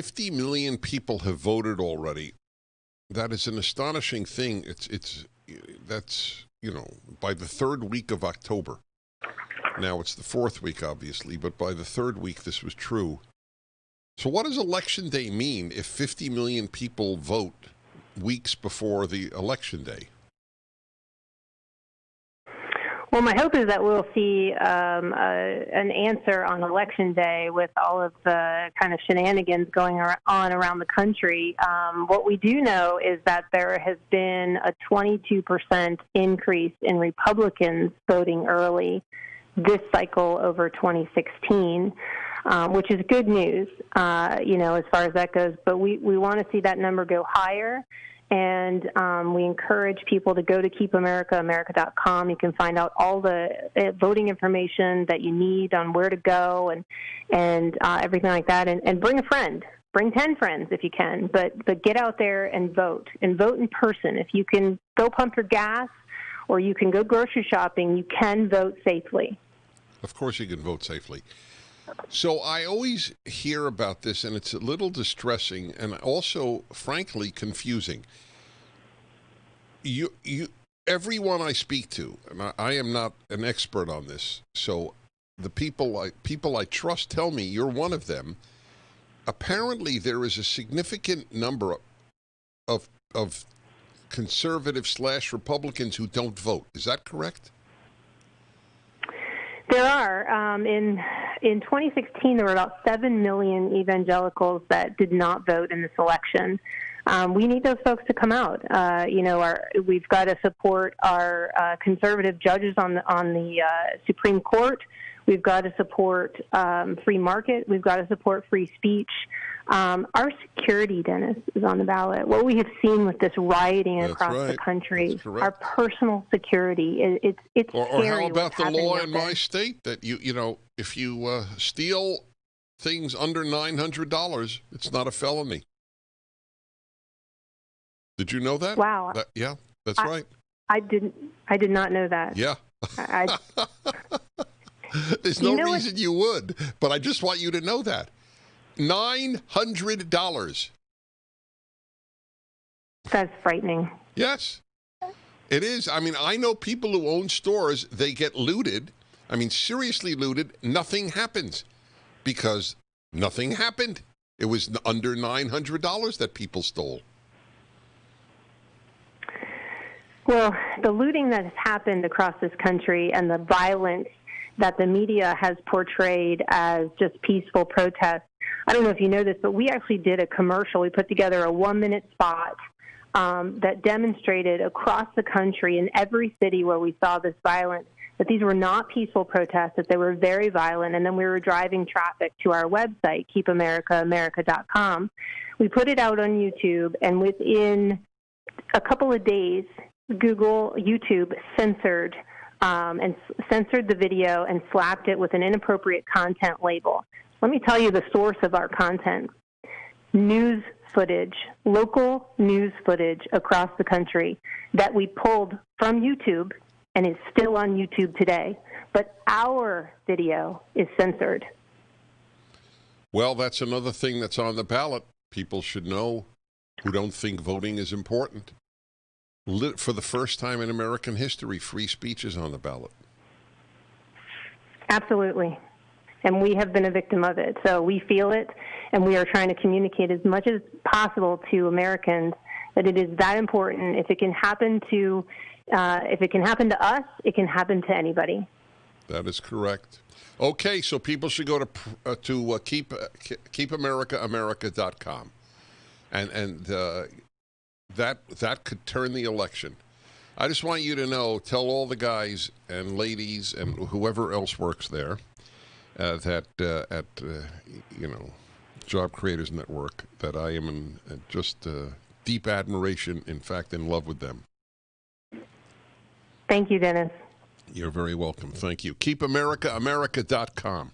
50 million people have voted already. That is an astonishing thing. That's by the third week of October. Now it's the fourth week, obviously, but by the third week, this was true. So what does Election Day mean if 50 million people vote weeks before the Election Day? Well, my hope is that we'll see an answer on Election Day with all of the kind of shenanigans going on around the country. What we do know is that there has been a 22% increase in Republicans voting early this cycle over 2016, which is good news, as far as that goes. But we want to see that number go higher. And we encourage people to go to keepamericaamerica.com. You can find out all the voting information that you need on where to go and everything like that. And bring a friend. Bring 10 friends if you can. But get out there and vote in person. If you can go pump your gas or you can go grocery shopping, you can vote safely. Of course you can vote safely. So I always hear about this, and it's a little distressing and also, frankly, confusing. Everyone I speak to, and I am not an expert on this, so the people I trust tell me you're one of them. Apparently, there is a significant number of conservative/Republicans who don't vote. Is that correct? There are. In 2016, there were about 7 million evangelicals that did not vote in this election. We need those folks to come out. We've got to support our conservative judges on the Supreme Court. We've got to support free market. We've got to support free speech. Our security, Dennis, is on the ballot. What we have seen with this rioting across the country, our personal security, it's or scary. Or how about the law in my state that if you steal things under $900, it's not a felony? Did you know that? Wow. Yeah, that's right. I did not know that. Yeah. There's no reason you would, but I just want you to know that. $900. That's frightening. Yes, it is. I mean, I know people who own stores, they get looted. I mean, seriously looted. Nothing happens because nothing happened. It was under $900 that people stole. Well, the looting that has happened across this country and the violence that the media has portrayed as just peaceful protests. I don't know if you know this, but we actually did a commercial. We put together a 1-minute spot that demonstrated across the country in every city where we saw this violence that these were not peaceful protests, that they were very violent, and then we were driving traffic to our website, keepamericaamerica.com. We put it out on YouTube, and within a couple of days, YouTube censored the video and slapped it with an inappropriate content label. Let me tell you the source of our content. News footage, local news footage across the country that we pulled from YouTube and is still on YouTube today. But our video is censored. Well, that's another thing that's on the ballot. People should know who don't think voting is important. For the first time in American history, free speech is on the ballot. Absolutely. And we have been a victim of it. So we feel it, and we are trying to communicate as much as possible to Americans that it is that important. If it can happen to us, it can happen to anybody. That is correct. Okay, so people should go to keepamericaamerica.com, and that could turn the election. I just want you to know, tell all the guys and ladies and whoever else works there that at Job Creators Network that I am in just deep admiration, in fact, in love with them. Thank you, Dennis. You're very welcome. Thank you. KeepAmericaAmerica.com.